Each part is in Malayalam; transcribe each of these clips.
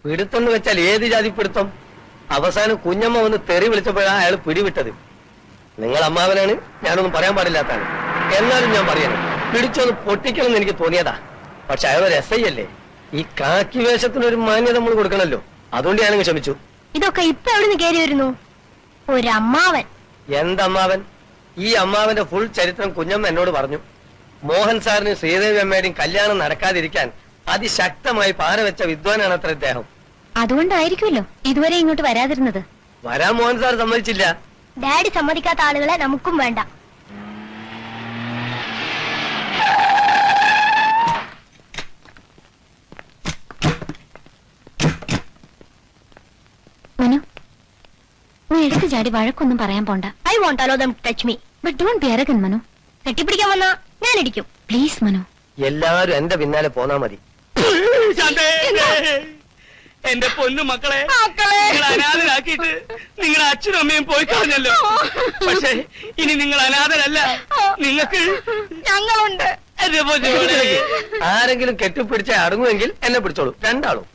പിടുത്തെന്ന് വെച്ചാൽ ഏത് ജാതി പിടുത്തം? അവസാനം കുഞ്ഞമ്മ വന്ന് തെറി വിളിച്ചപ്പോഴാണ് അയാൾ പിടിവിട്ടത്. നിങ്ങൾ അമ്മാവനാണ്, ഞാനൊന്നും പറയാൻ പാടില്ലാത്താണ്. എന്നാലും ഞാൻ പറയണം, പിടിച്ചൊന്ന് പൊട്ടിക്കണമെന്ന് എനിക്ക് തോന്നിയതാ. പക്ഷെ അയാളൊരു SI അല്ലേ, ഈ കാക്കി വേഷത്തിനൊരു മാന്യത നമ്മൾ കൊടുക്കണല്ലോ. അതുകൊണ്ട് ഞാനങ്ങ് ക്ഷമിച്ചു. ഇതൊക്കെ ഇപ്പൊ എവിടെ നിന്ന് കയറി വരുന്നു? ഒരമ്മാവൻ. എന്തമ്മാവൻ? ഈ അമ്മാവന്റെ ഫുൾ ചരിത്രം കുഞ്ഞമ്മ എന്നോട് പറഞ്ഞു. മോഹൻ സാറിന് ശ്രീദേവി അമ്മയുടെയും കല്യാണം നടക്കാതിരിക്കാൻ അതിശക്തമായി പാരവെച്ച വിദ്വാനാണ് അത്ര ഇദ്ദേഹം. അതുകൊണ്ടായിരിക്കുമല്ലോ ഇതുവരെ ഇങ്ങോട്ട് വരാതിരുന്നത്. വരാൻ മോഹൻ സാർ സമ്മതിച്ചില്ല. ഡാഡി സമ്മതിക്കാത്ത ആളുകളെ നമുക്കും വേണ്ട. മനു, നീ എടുത്ത് ചാടി വഴക്കൊന്നും പറയാൻ പോണ്ട. I won't allow them touch me but don't be arrogant Manu. കെട്ടിപ്പിടിക്കാൻ വന്നാ ഞാൻ ഇടിക്കും. പ്ലീസ് മനു. എല്ലാരും എന്റെ പിന്നാലെ പോന്നാ മതി. എന്റെ പൊന്നു മക്കളെ, നിങ്ങൾ അനാഥരാക്കിയിട്ട് നിങ്ങളുടെ അച്ഛനും അമ്മയും പോയി കളഞ്ഞല്ലോ. പക്ഷേ ഇനി നിങ്ങൾ അനാഥരല്ല, നിങ്ങൾക്ക് ഞങ്ങളുണ്ട്. ആരെങ്കിലും കെട്ടിപ്പിടിച്ച അടങ്ങുമെങ്കിൽ എന്നെ പിടിച്ചോളൂ, രണ്ടാളും.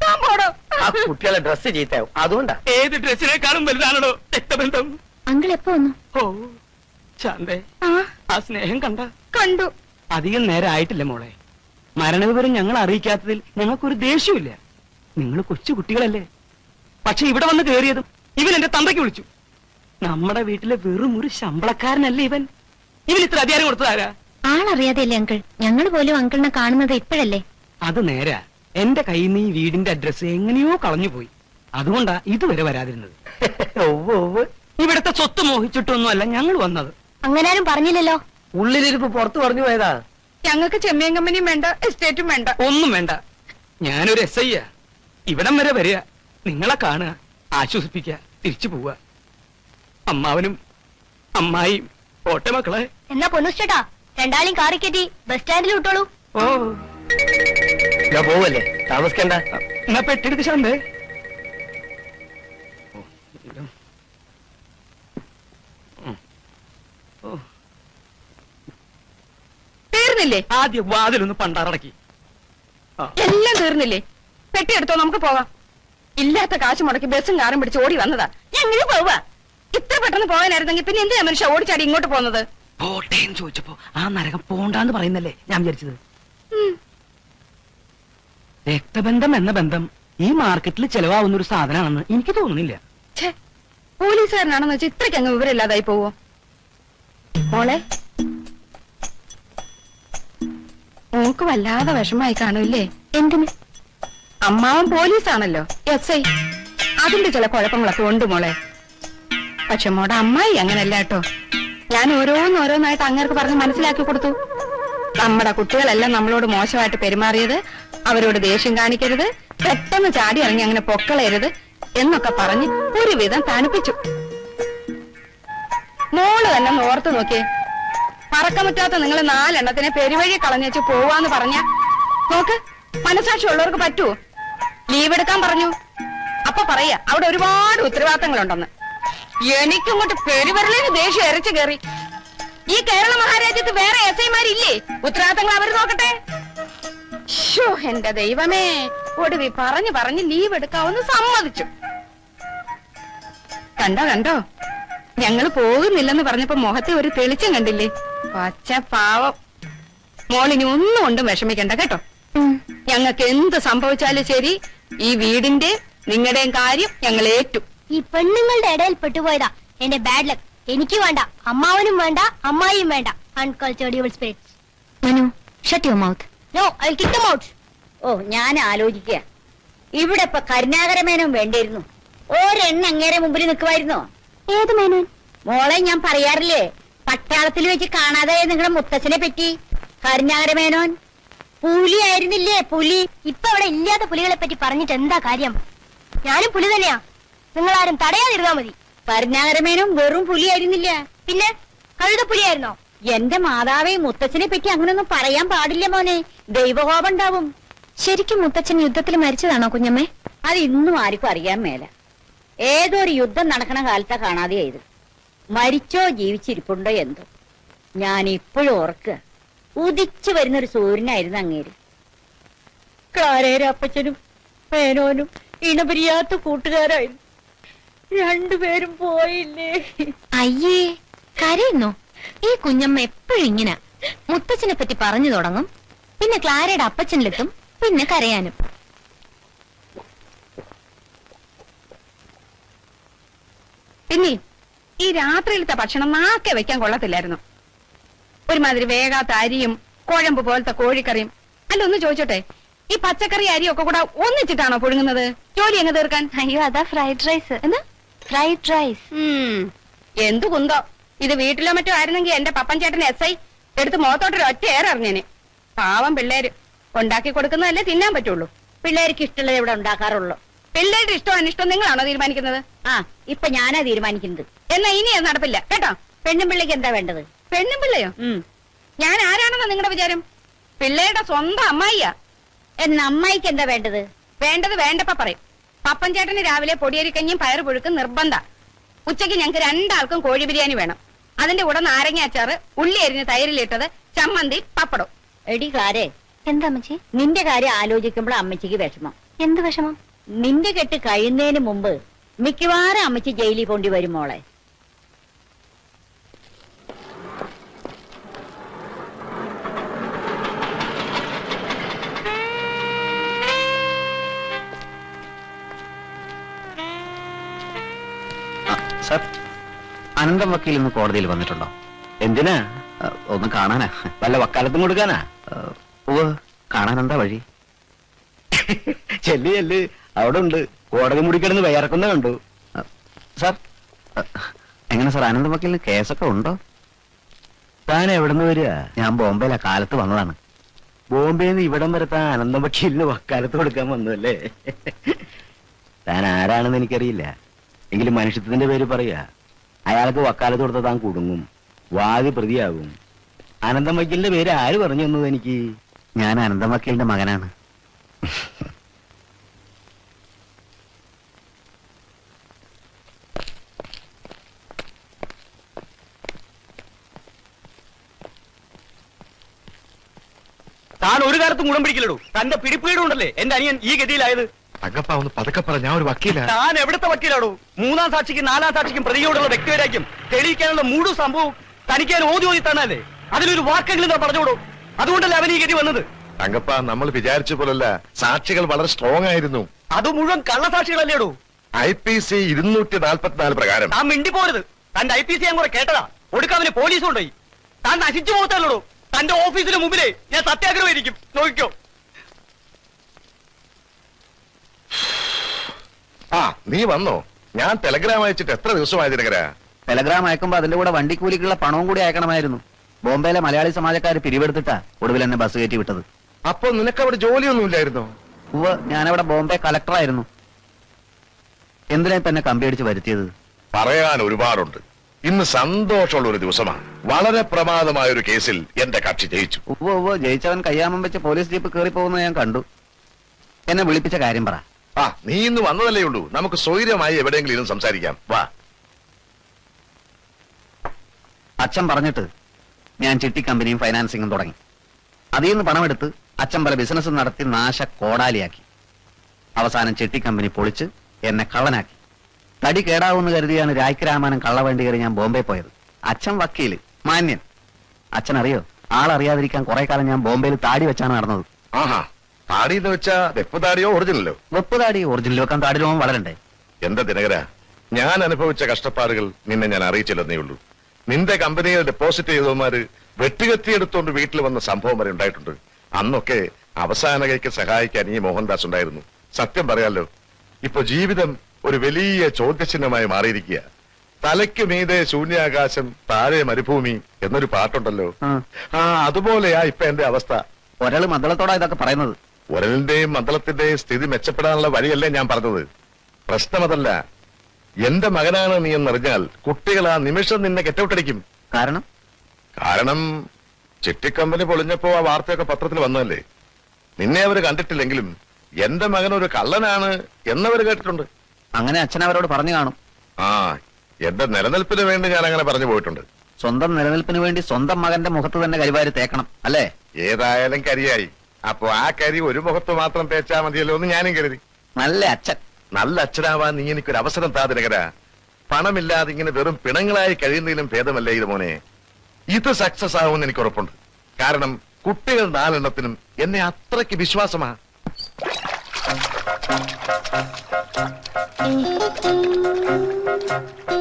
ആ കുട്ടികളെ ഡ്രസ്സ് ചീത്തയാവും, അതുകൊണ്ടാ. ഏത് ഡ്രസ്സിനേക്കാളും വലുതാണോ രക്തബന്ധം? അങ്കിൾ എപ്പോ വന്നു? ഓ ശാന്തേ, ആ സ്നേഹം കണ്ടു. അധികം നേരം ആയിട്ടില്ല മോളെ. മരണവിവരം ഞങ്ങൾ അറിയിക്കാത്തതിൽ ഞങ്ങൾക്കൊരു ദേഷ്യമില്ല. നിങ്ങൾ കൊച്ചു കുട്ടികളല്ലേ. പക്ഷെ ഇവിടെ വന്ന് കയറിയതും ഇവൻ എന്റെ തന്തയ്ക്ക് വിളിച്ചു. നമ്മുടെ വീട്ടിലെ വെറും ഒരു ശമ്പളക്കാരനല്ലേ ഇവൻ. ഇവൻ ഇത്ര അധികാരം കൊടുത്തതാരാ? ആളറിയാതെയല്ലേ അങ്കിൾ, ഞങ്ങൾ പോലും അങ്കിളിനെ കാണുന്നത് ഇപ്പോഴല്ലേ. അത് നേരാ. എന്റെ കയ്യിൽ നിന്ന് ഈ വീടിന്റെ അഡ്രസ് എങ്ങനെയോ കളഞ്ഞുപോയി. അതുകൊണ്ടാ ഇതുവരെ വരാതിരുന്നത്. ഇവിടത്തെ സ്വത്ത് മോഹിച്ചിട്ടൊന്നുമല്ല ഞങ്ങൾ വന്നത്. അങ്ങനാരും പറഞ്ഞില്ലല്ലോ. ഉള്ളിലിരിപ്പ് പുറത്തു പറഞ്ഞു പോയതാ. ഞങ്ങൾക്ക് ചെമ്മീൻ കമ്പനിയും വേണ്ട, എസ്റ്റേറ്റും വേണ്ട, ഒന്നും വേണ്ട. ഞാനൊരു SI യാ. ഇവിടം വരെ വരിക, നിങ്ങളെ കാണുക, ആശ്വസിപ്പിക്കുക, തിരിച്ചു പോവുക. അമ്മാവനും അമ്മായിയും ഓട്ടെ മക്കളെ. എന്നാ പൊന്നുസ്റ്റേട്ടാ, രണ്ടാളും കാറി കയറ്റി ബസ് സ്റ്റാൻഡിൽ വിട്ടോളൂ. ഓ ഞാൻ പോവല്ലേ, താമസിക്കണ്ട. എന്നാ പെട്ടെടുത്ത് ശാന്തേ. തീർന്നില്ലേ? ആദ്യം വാതിലൊന്ന് പണ്ടാറടക്കി. എല്ലാം തീർന്നില്ലേ? പെട്ടിയെടുത്തോ, നമുക്ക് പോവാം. ഇല്ലാത്ത കാശ് മുടക്കി ബസ്സും കാറും പിടിച്ച് ഓടി വന്നതാ. ഞങ്ങൾ പോവാ. ഇത്ര പെട്ടെന്ന് പോകാനായിരുന്നെങ്കിൽ പിന്നെ എന്തിനാ മനുഷ്യ ഓടിച്ചാടി ഇങ്ങോട്ട് പോകുന്നത്? പോട്ടേന്ന് ചോദിച്ചപ്പോ ആ നരകം പോണ്ടാന്ന് പറയുന്നല്ലേ ഞാൻ വിചാരിച്ചത്. രക്തബന്ധം എന്ന ബന്ധം ഈ മാർക്കറ്റിൽ ചെലവാകുന്ന ഒരു സാധനമാണെന്ന് എനിക്ക് തോന്നുന്നില്ല. പോലീസുകാരനാണെന്ന് വെച്ചാൽ ഇത്രയ്ക്ക് അങ്ങ് വിവരമില്ലാതായി പോവോ? മോളെ, മോക്ക് വല്ലാതെ വിഷമായി കാണൂല്ലേ? എന്തിന്? അമ്മാവൻ പോലീസാണല്ലോ, SI. അതിന്റെ ചില കുഴപ്പങ്ങളൊക്കെ ഉണ്ട് മോളെ. പക്ഷെ മോടെ അമ്മായി അങ്ങനല്ല കേട്ടോ. ഞാൻ ഓരോന്നോരോന്നായിട്ട് അങ്ങേർക്ക് പറഞ്ഞ് മനസ്സിലാക്കി കൊടുത്തു. നമ്മുടെ കുട്ടികളെല്ലാം നമ്മളോട് മോശമായിട്ട് പെരുമാറിയത്, അവരോട് ദേഷ്യം കാണിക്കരുത്, പെട്ടെന്ന് ചാടി ഇറങ്ങി അങ്ങനെ പൊക്കളയരുത് എന്നൊക്കെ പറഞ്ഞ് ഒരുവിധം തണുപ്പിച്ചു. മോള് തന്നെ ഒന്ന് ഓർത്തു നോക്കിയേ. പറക്കമുറ്റാത്ത നിങ്ങൾ 4 എണ്ണത്തിനെ പെരുവഴി കളഞ്ഞേച്ച് പോവാന്ന് പറഞ്ഞ നോക്ക്, മനസാക്ഷി ഉള്ളവർക്ക് പറ്റുമോ? ലീവ് എടുക്കാൻ പറഞ്ഞു. അപ്പൊ പറയാ അവിടെ ഒരുപാട് ഉത്തരവാദിത്തങ്ങളുണ്ടെന്ന്. എനിക്കിങ്ങോട്ട് പെരുവരലിന് ദേഷ്യം ഇരച്ചു കയറി. ഈ കേരള മഹാരാജ്യത്ത് വേറെ SI-മാരില്ലേ? ഉത്തരവാദിത്തങ്ങൾ അവർ നോക്കട്ടെ. എന്റെ ദൈവമേ, ഒടുവി പറഞ്ഞ് ലീവ് എടുക്കാവെന്ന് സമ്മതിച്ചു. കണ്ടോ ഞങ്ങൾ പോകുന്നില്ലെന്ന് പറഞ്ഞപ്പോ മുഖത്തെ ഒരു തെളിച്ചം കണ്ടില്ലേ? പച്ച പാവം. മോളിനി ഒന്നും കൊണ്ടും വിഷമിക്കണ്ട കേട്ടോ. ഞങ്ങൾക്ക് എന്ത് സംഭവിച്ചാലും ശരി, ഈ വീടിന്റെ നിങ്ങളുടെയും കാര്യം ഞങ്ങൾ ഏറ്റു. ഈ പെണ്ണുങ്ങളുടെ ഇടയിൽ പെട്ടുപോയതാ എന്റെ ബാഡ് ലക്ക്. എനിക്ക് വേണ്ട, അമ്മാവനും വേണ്ട, അമ്മായിയും വേണ്ട. Uncultured your spirits. Manu, shut your mouth. No, I will kick them out. Oh, ഞാൻ ആലോചിക്കുക, ഇവിടെ ഇപ്പൊ കരുണാകരമേനോൻ വേണ്ടിയിരുന്നു. ഒരെണ്ണ അങ്ങേരെ മുമ്പിൽ നിൽക്കുമായിരുന്നോ? ഏത് മേനോൻ? മോളെ ഞാൻ പറയാറില്ലേ, പട്ടാളത്തിൽ വെച്ച് കാണാതെ നിങ്ങളുടെ മുത്തച്ഛനെ പറ്റി. കരുണാകരമേനോൻ പുലി ആയിരുന്നില്ലേ, പുലി. ഇപ്പൊ അവിടെ ഇല്ലാത്ത പുലികളെ പറ്റി പറഞ്ഞിട്ട് എന്താ കാര്യം? ഞാനും പുലി തന്നെയാ, നിങ്ങളാരും തടയാതിരുന്നാ മതി. കരുണാകരമേനോൻ വെറും പുലി ആയിരുന്നില്ല, പിന്നെ കഴുത പുലിയായിരുന്നോ? എന്റെ മാതാവേ, മുത്തച്ഛനെ പറ്റി അങ്ങനൊന്നും പറയാൻ പാടില്ല മോനെ, ദൈവകോപം ഉണ്ടാവും. ശരിക്കും മുത്തച്ഛൻ യുദ്ധത്തിൽ മരിച്ചതാണോ കുഞ്ഞമ്മേ? അത് ഇന്നും ആർക്കും അറിയാൻ മേല. ഏതൊരു യുദ്ധം നടക്കണ കാലത്താ കാണാതെയായത്. മരിച്ചോ ജീവിച്ചിരിപ്പുണ്ടോ എന്തോ. ഞാൻ ഇപ്പോഴും ഓർക്കുക, ഉദിച്ചു വരുന്നൊരു സൂര്യനായിരുന്നു അങ്ങേര്. ക്ലാരേര അപ്പച്ചനും മേനോനും ഇണപിരിയാത്ത കൂട്ടുകാരായിരുന്നു. രണ്ടുപേരും പോയില്ലേ. അയ്യേ, കരയുന്നു. ഈ കുഞ്ഞമ്മ എപ്പോഴും ഇങ്ങനെ മുത്തച്ഛനെ പറ്റി പറഞ്ഞു തുടങ്ങും, പിന്നെ ക്ലാരയുടെ അപ്പച്ചനിലെത്തും, പിന്നെ കരയാനും. പിന്നെ ഈ രാത്രിയിലത്തെ ഭക്ഷണം നാക്കെ വെക്കാൻ കൊള്ളത്തില്ലായിരുന്നു. ഒരുമാതിരി വേഗാത്ത അരിയും കുഴമ്പ് പോലത്തെ കോഴിക്കറിയും. അല്ല, ഒന്ന് ചോദിച്ചോട്ടെ, ഈ പച്ചക്കറി അരിയും ഒക്കെ കൂടെ ഒന്നിച്ചിട്ടാണോ പുഴുങ്ങുന്നത് ജോലി അങ്ങ് തീർക്കാൻ? അയ്യോ, അതാ ഫ്രൈഡ് റൈസ്. എന്താ ഫ്രൈഡ് റൈസ്? എന്തു കുന്തോ, ഇത് വീട്ടിലോ മറ്റോ ആയിരുന്നെങ്കിൽ എന്റെ പപ്പൻ ചേട്ടൻ SI എടുത്ത് മുഖത്തോട്ടൊരു ഒറ്റ ഏറിഞ്ഞേനെ. പാവം പിള്ളേര് ഉണ്ടാക്കി കൊടുക്കുന്നതല്ലേ തിന്നാൻ പറ്റുള്ളൂ. പിള്ളേർക്ക് ഇഷ്ടമുള്ളത് ഇവിടെ ഉണ്ടാക്കാറുള്ളൂ. പിള്ളേരുടെ ഇഷ്ടം അനിഷ്ടം നിങ്ങളാണോ തീരുമാനിക്കുന്നത്? ആ, ഇപ്പൊ ഞാനാ തീരുമാനിക്കുന്നത്. എന്നാ ഇനി അത് നടപ്പില്ല കേട്ടോ. പെണ്ണും പിള്ളേക്ക് എന്താ വേണ്ടത്? പെണ്ണും പിള്ളയോ? ഞാൻ ആരാണെന്നാ നിങ്ങളുടെ വിചാരം? പിള്ളേരുടെ സ്വന്തം അമ്മായിയാ. എന്നാ അമ്മായിക്ക് എന്താ വേണ്ടത്? വേണ്ടത് വേണ്ടപ്പ പറയും. പപ്പൻ ചേട്ടന് രാവിലെ പൊടിയരിക്കഞ്ഞും പയറ് പുഴുക്കും നിർബന്ധ. ഉച്ചയ്ക്ക് ഞങ്ങൾക്ക് രണ്ടാൾക്കും കോഴി ബിരിയാണി വേണം. അതിന്റെ കൂടെ നാരങ്ങ അച്ചാറ്, ഉള്ളി അരിഞ്ഞ് തൈരിലിട്ടത്, ചമ്മന്തി, പപ്പടം. എടി ക്ലാരേ, എന്താ അമ്മച്ചി? നിന്റെ കാര്യം ആലോചിക്കുമ്പോൾ അമ്മച്ചിക്ക് വിഷമം. എന്ത് വിഷമം? നിന്റെ കെട്ട് കഴിയുന്നതിന് മുമ്പ് മിക്കവാറും അമ്മച്ചി ജയിലിൽ പോണ്ടി വരും മോളെ. സർ, അനന്തം വക്കീൽ ഇന്ന് കോടതിയിൽ വന്നിട്ടുണ്ടോ? എന്തിനാ? ഒന്ന് കാണാനാ. വല്ല വക്കാലത്തും കൊടുക്കാനാ? കാണാൻ എന്താ വഴി? ചെല്ല് ചെല്ല്, അവിടെ ഉണ്ട്. കോടതി മുടിക്കിടന്ന് വയറക്കുന്ന കണ്ടു. സാർ, എങ്ങനെ സാർ, അനന്തം വക്കീലിന് കേസൊക്കെ ഉണ്ടോ? താൻ എവിടെന്ന് വരിക? ഞാൻ ബോംബെയിലാ, കാലത്ത് വന്നതാണ്. ബോംബെന്ന് ഇവിടം വരെ താൻ അനന്തം വക്കീലിന് വക്കാലത്ത് കൊടുക്കാൻ വന്നതല്ലേ? താൻ ആരാണെന്ന് എനിക്കറിയില്ല, എങ്കിലും മനുഷ്യത്വത്തിന്റെ പേര് പറയാ. അയാൾക്ക് വക്കാലത്ത് കൊടുത്ത താൻ കുടുങ്ങും, വാദി പ്രതിയാകും. അനന്തം വക്കീലിന്റെ പേര് ആര് പറഞ്ഞു തന്നത് എനിക്ക്? ഞാൻ അനന്തം വക്കീലിന്റെ മകനാണ്. താൻ ഒരു കാലത്തും ഗുണം പിടിക്കില്ലടൂ. തന്റെ പിടിപ്പീടുണ്ടല്ലേ എന്റെ അനിയൻ ഈ ഗതിയിലായത്. തങ്കപ്പ, ഒന്ന് പതുക്കെ പറ, ഞാൻ ഒരു വക്കീലാ. താൻ എവിടുത്തെ വക്കീലാടോ? മൂന്നാം സാക്ഷിക്കും നാലാം സാക്ഷിക്കും പ്രതിയോടുള്ള വ്യക്തിവൈരാഗ്യം തെളിയിക്കാനുള്ള മൂടു സംഭവം തനിക്കാൻ ഓതി തന്നല്ലേ? അതിലൊരു വാക്കെങ്കിലും താൻ പറഞ്ഞോടൂ. അതുകൊണ്ടല്ലേ അവൻ ഈ ഗതി വന്നത്. തങ്കപ്പ, നമ്മൾ വിചാരിച്ച പോലല്ല, സാക്ഷികൾ വളരെ സ്ട്രോങ് ആയിരുന്നു. അത് മുഴുവൻ കള്ളസാക്ഷികളല്ലേടൂ? IPC 244 പ്രകാരം. താൻ മിണ്ടിപ്പോരുത്. തന്റെ IPC ഞാൻ കൂടെ കേട്ടതാ. ഒടുക്കവന് പോലീസ് കൊണ്ടുപോയി. താൻ നശിച്ചു പോകത്തല്ലോ. തന്റെ ഓഫീസിന് മുമ്പിലേ ഞാൻ സത്യാഗ്രഹമായിരിക്കും, നോക്കിക്കോ. ആ, നീ വന്നോ? ഞാൻ ടെലഗ്രാം അയച്ചിട്ട് എത്ര ദിവസമായി ദിനകര? ടെലഗ്രാം അയക്കുമ്പോ അതിന്റെ കൂടെ വണ്ടിക്കൂലിക്കുള്ള പണവും കൂടി അയക്കണമായിരുന്നു. ബോംബെയിലെ മലയാളി സമാജക്കാർ പിരിവെടുത്തിട്ടാ ഒടുവിൽ എന്നെ ബസ് കയറ്റി വിട്ടത്. അപ്പൊ നിനക്ക് അവിടെ ജോലിയൊന്നും ഇല്ലായിരുന്നോ? ഞാനവിടെ ബോംബെ കളക്ടറായിരുന്നു. എന്തിനാ ഇപ്പൊ എന്നെ കമ്പിയടിച്ച് വരുത്തിയത്? പറയാൻ ഒരുപാടുണ്ട്. ഇന്ന് സന്തോഷമുള്ള ഒരു ദിവസമാണ്. വളരെ പ്രമാദമായ ഒരു കേസിൽ എന്റെ കക്ഷി ജയിച്ചു. ജയിച്ചവൻ കയ്യാമം വെച്ച് പോലീസ് ജീപ്പ് കയറി പോകുന്നത് ഞാൻ കണ്ടു. എന്നെ വിളിപ്പിച്ച കാര്യം പറ. ആ, നീ ഇന്ന് വന്നതല്ലേ ഉള്ളൂ. നമുക്ക് സ്വൈര്യമായി എവിടെയെങ്കിലും ഇരുന്ന് സംസാരിക്കാം. വാ. അച്ഛൻ പറഞ്ഞിട്ട് ഞാൻ ചിട്ടി കമ്പനിയും ഫൈനാൻസിങ്ങും തുടങ്ങി. അതിൽ നിന്ന് പണമെടുത്ത് അച്ഛൻ പല ബിസിനസ് നടത്തി നാശ കോടാലിയാക്കി. അവസാനം ചിട്ടി കമ്പനി പൊളിച്ച് എന്നെ കള്ളനാക്കി. തടി കേടാവെന്ന് കരുതിയാണ് രായ്ക്കരാമാനം കള്ളവണ്ടി കയറി ഞാൻ ബോംബെ പോയത്. അച്ഛൻ വക്കീല്, മാന്യൻ. അച്ഛൻ അറിയോ, ആളറിയാതിരിക്കാൻ കുറെ കാലം ഞാൻ ബോംബെയിൽ താടി വെച്ചാണ് നടന്നത്. ആഹാ, താടി എന്ന് വെച്ചാ വെപ്പ് താടിയോ ഒറിജിനലോ? വെപ്പ് താടി ഒറിജിനൽ വെക്കാൻ താടി രോമം വളരണ്ടേ? എന്താ ദിനകര, ഞാൻ അനുഭവിച്ച കഷ്ടപ്പാടുകൾ നിന്നെ ഞാൻ അറിയിച്ചില്ലെന്നേ ഉള്ളൂ. നിന്റെ കമ്പനിയിൽ ഡെപ്പോസിറ്റ് ചെയ്തവന്മാര് വെട്ടുകത്തിയെടുത്തോണ്ട് വീട്ടിൽ വന്ന സംഭവം വരെ ഉണ്ടായിട്ടുണ്ട്. അന്നൊക്കെ അവസാന കൈക്ക് സഹായിക്കാൻ ഈ മോഹൻദാസ് ഉണ്ടായിരുന്നു. സത്യം പറയാലോ, ഇപ്പൊ ജീവിതം ഒരു വലിയ ചോദ്യചിഹ്നമായി മാറിയിരിക്കുക. തലയ്ക്ക് മീതെ ശൂന്യാകാശം, താഴെ മരുഭൂമി എന്നൊരു പാട്ടുണ്ടല്ലോ. അതുപോലെയാ ഇപ്പൊ എന്റെ അവസ്ഥ. ഒരാള് മദ്ദളത്തോടാ ഇതൊക്കെ പറയുന്നത്. ഒരലിന്റെയും മദ്ദളത്തിന്റെയും സ്ഥിതി മെച്ചപ്പെടാനുള്ള വഴിയല്ലേ ഞാൻ പറഞ്ഞത്. പ്രശ്നമതല്ല, എന്റെ മകനാണ് നീ എന്നറിഞ്ഞാൽ കുട്ടികൾ ആ നിമിഷം നിന്നെ കെട്ടൗട്ടടിക്കും. കാരണം ചിട്ടിക്കമ്പനി പൊളിഞ്ഞപ്പോ ആ വാർത്തയൊക്കെ പത്രത്തിൽ വന്നതല്ലേ. നിന്നെ അവര് കണ്ടിട്ടില്ലെങ്കിലും എന്റെ മകൻ ഒരു കള്ളനാണ് എന്നവര് കേട്ടിട്ടുണ്ട്. അങ്ങനെ അച്ഛൻ അവരോട് പറഞ്ഞു കാണും. ആ, എന്റെ നിലനിൽപ്പിന് വേണ്ടി ഞാൻ അങ്ങനെ പറഞ്ഞു പോയിട്ടുണ്ട്. സ്വന്തം നിലനിൽപ്പിന് വേണ്ടി സ്വന്തം മകന്റെ മുഖത്ത് തന്നെ കരിവാരി തേക്കണം അല്ലേ? ഏതായാലും കരിയായി. അപ്പൊ ആ കരി ഒരു മുഖത്ത് മാത്രം തേച്ചാ മതിയല്ലോ എന്ന് ഞാനും കരുതി. നല്ല അച്ഛൻ. നല്ല അച്ഛനാവാൻ നീ എനിക്കൊരു അവസരം താ ദിനകര. പണമില്ലാതെ ഇങ്ങനെ വെറും പിണങ്ങളായി കഴിയുന്നതിലും ഭേദമല്ലേ ഇത് മോനെ. ഇത് സക്സസ് ആവുമെന്ന് എനിക്ക് ഉറപ്പുണ്ട്. കാരണം കുട്ടികൾ 4 എണ്ണത്തിനും എന്നെ അത്രയ്ക്ക് വിശ്വാസമാ.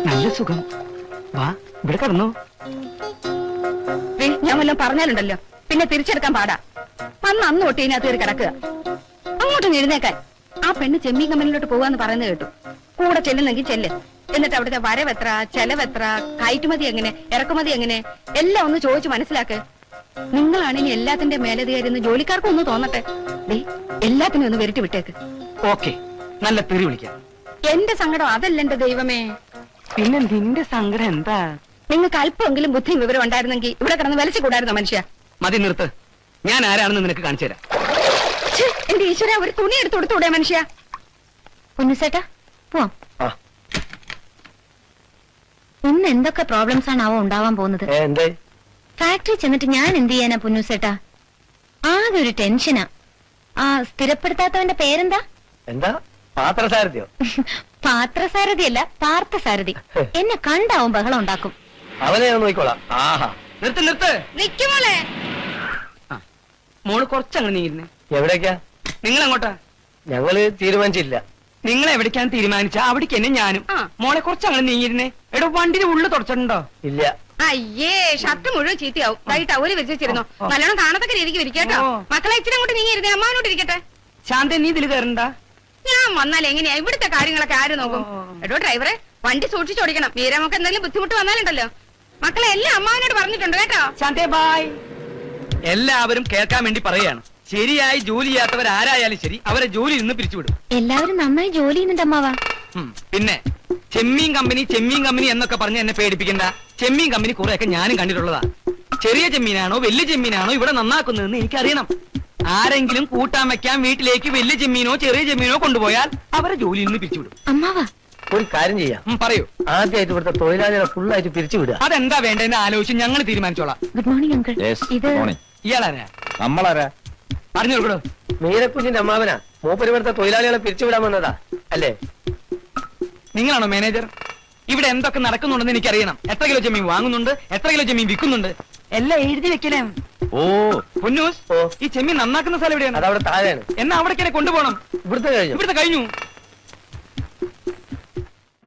നല്ല സുഖം. വാ ഇവിടെ കിടന്നു. ഞാൻ വല്ലതും പറഞ്ഞാലുണ്ടല്ലോ പിന്നെ തിരിച്ചെടുക്കാൻ പാടാ. അന്ന് തൊട്ട് ഇതിനകത്ത് കയറി കിടക്കുക. അങ്ങോട്ടും എഴുന്നേക്കാൻ. ആ പെണ്ണ് ചെമ്മീൻ കമ്പനിയിലോട്ട് പോവാന്ന് പറയുന്നത് കേട്ടു. കൂടെ ചെല്ലുന്നെങ്കിൽ ചെല്ല്. എന്നിട്ട് അവിടുത്തെ വരവെത്ര, ചെലവെത്ര, കയറ്റുമതി എങ്ങനെ, ഇറക്കുമതി എങ്ങനെ എല്ലാം ഒന്ന് ചോദിച്ചു മനസ്സിലാക്ക്. നിങ്ങളാണ് ഇനി എല്ലാത്തിന്റെ മേലധികാരി ജോലിക്കാർക്കും ഒന്ന് തോന്നട്ടെ. ദേ എല്ലാത്തിനും ഒന്ന് വെരിട്ടി വിട്ടേക്ക്. ഓക്കെ, നല്ല തെറി വിളിക്കാം. എന്റെ സങ്കടം അതല്ല എന്റെ ദൈവമേ. പിന്നെ നിന്റെ സങ്കടം എന്താ? നിങ്ങൾക്ക് അല്പമെങ്കിലും ബുദ്ധിയും വിവരം ഉണ്ടായിരുന്നെങ്കിൽ ഇവിടെ കിടന്ന് വലിച്ചു കൂടായിരുന്നോ മനുഷ്യ? മതി, നിർത്ത്. ഞാൻ ആരാണെന്ന് നിനക്ക് കാണിച്ചു തരാം. എന്റെ ഈശ്വര, ഒരു തുണി എടുത്തു കൊടുത്തൂടെ മനുഷ്യ? പൊന്നുസേട്ടാ പോവാം. ഇന്ന് എന്തൊക്കെ പ്രോബ്ലംസ് ആണ് അവ ഉണ്ടാവാൻ പോകുന്നത്. എന്തേ? ഫാക്ടറി ചെന്നിട്ട് ഞാൻ എന്ത് ചെയ്യാനാ പൊന്നുസേട്ടാ? ആകെ ഒരു ടെൻഷനാ. ആ സ്ഥിരപ്പെടുത്താത്തവന്റെ പേരെന്താ? എന്താ? പാത്രസാരഥിയോ? പാത്രസാരഥിയല്ല, പാർത്ഥസാരഥി. എന്നെ കണ്ടാവും ബഹളം ഉണ്ടാക്കും. അവനെ ഞാൻ നോക്കിക്കോളാം. ആഹാ, നിർത്ത് നിർത്ത്. നിക്കുമോളെ. മോള് കുറച്ചങ്ങനെ നീങ്ങുന്നേ. എവിടേക്കാ? നിങ്ങൾ അങ്ങോട്ടാ? ഞങ്ങള് തീരുമാനിച്ചില്ല. നിങ്ങൾ എവിടേക്കാണ് തീരുമാനിച്ച അവിടേക്ക് എന്നെ ഞാനും. മോളെ കുറച്ചങ്ങനെ നീങ്ങിയിരുന്നേ. എടോ, വണ്ടിയുടെ ഉള്ളു തുടച്ചിട്ടുണ്ടോ? ഇല്ല. അയ്യേ, ഷർട്ട് മുഴുവൻ ചീത്തയാവും. വൈകിട്ട് അവര് വെച്ചിരുന്നു. നല്ലോണം കാണത്തക്ക രീതിക്ക് ഇരിക്കട്ടോ. മക്കളെ ഇച്ചിരി അങ്ങോട്ട് നീങ്ങിയിരുന്നേ, അമ്മാവനോട്ട് ഇരിക്കട്ടെ. ശാന്ത, നീ ഇതിൽ കയറണ്ട. ഞാൻ വന്നാൽ എങ്ങനെയാ ഇവിടുത്തെ കാര്യങ്ങളൊക്കെ ആര് നോക്കും? എടോ ഡ്രൈവറെ, വണ്ടി സൂക്ഷിച്ചോടിക്കണം. വീരമൊക്കെ എന്തെങ്കിലും ബുദ്ധിമുട്ട് വന്നാലുണ്ടല്ലോ. മക്കളെ എല്ലാം അമ്മാവനോട് പറഞ്ഞിട്ടുണ്ട് കേട്ടോ. ശാന്തേ ബായ്. എല്ലാവരും കേൾക്കാൻ വേണ്ടി പറയാണ്. ശരിയായി ജോലി ചെയ്യാത്തവർ ആരായാലും ശരി, അവരെ ജോലിയിൽ നിന്ന് പിരിച്ചുവിടും. എല്ലാവരും നന്നായി ജോലി ചെയ്യുന്നുണ്ട് അമ്മാവാ. പിന്നെ ചെമ്മീൻ കമ്പനി എന്നൊക്കെ പറഞ്ഞ് എന്നെ പേടിപ്പിക്കണ്ട. ചെമ്മീൻ കമ്പനി കുറെയൊക്കെ ഞാനും കണ്ടിട്ടുള്ളതാ. ചെറിയ ചെമ്മീനാണോ വലിയ ചെമ്മീനാണോ ഇവിടെ നന്നാക്കുന്നതെന്ന് എനിക്കറിയണം. ആരെങ്കിലും കൂട്ടാൻ വെക്കാൻ വീട്ടിലേക്ക് വലിയ ചെമ്മീനോ ചെറിയ ചെമ്മീനോ കൊണ്ടുപോയാൽ അവരെ ജോലിയിൽ നിന്ന് പിരിച്ചുവിടും. അമ്മാവാ, ഒരു കാര്യം ചെയ്യാം. പറയൂ. ആദ്യമായിട്ട് ഇവിടുത്തെ തൊഴിലാളികളെ ഫുള്ളായിട്ട് പിരിച്ചുവിടുക. അതെന്താ വേണ്ടതെന്ന് ആലോചിച്ച് ഞങ്ങൾ തീരുമാനിച്ചോളാം. Good morning uncle. ഇത് ഇയാളാരാ? നമ്മളാരാ? പറഞ്ഞു കൊടുക്കടോ. മീരക്കുഞ്ഞിന്റെ അമ്മാവനാ. മൂപ്പര് ഇവിടുത്തെ തൊഴിലാളികളെ പിരിച്ചുവിടാൻ വന്നതാ അല്ലേ? നിങ്ങളാണോ മാനേജർ? ഇവിടെ എന്തൊക്കെ നടക്കുന്നുണ്ടെന്ന് എനിക്കറിയണം. എത്ര കിലോ ചെമ്മീൻ വാങ്ങുന്നുണ്ട്, എത്ര കിലോ ചെമ്മീൻ വിൽക്കുന്നുണ്ട്, എല്ലാം എഴുതി വെക്കലേ. ഓ പൊന്നൂസ്, ഈ ചെമ്മീൻ നന്നാക്കുന്ന സ്ഥലം എവിടെയാണ്? അതവിടെ താഴെയാണ്. എന്നാ അവിടേക്ക് കൊണ്ടുപോകണം. ഇവിടുത്തെ കഴിഞ്ഞു. ഇവിടുത്തെ കഴിഞ്ഞു.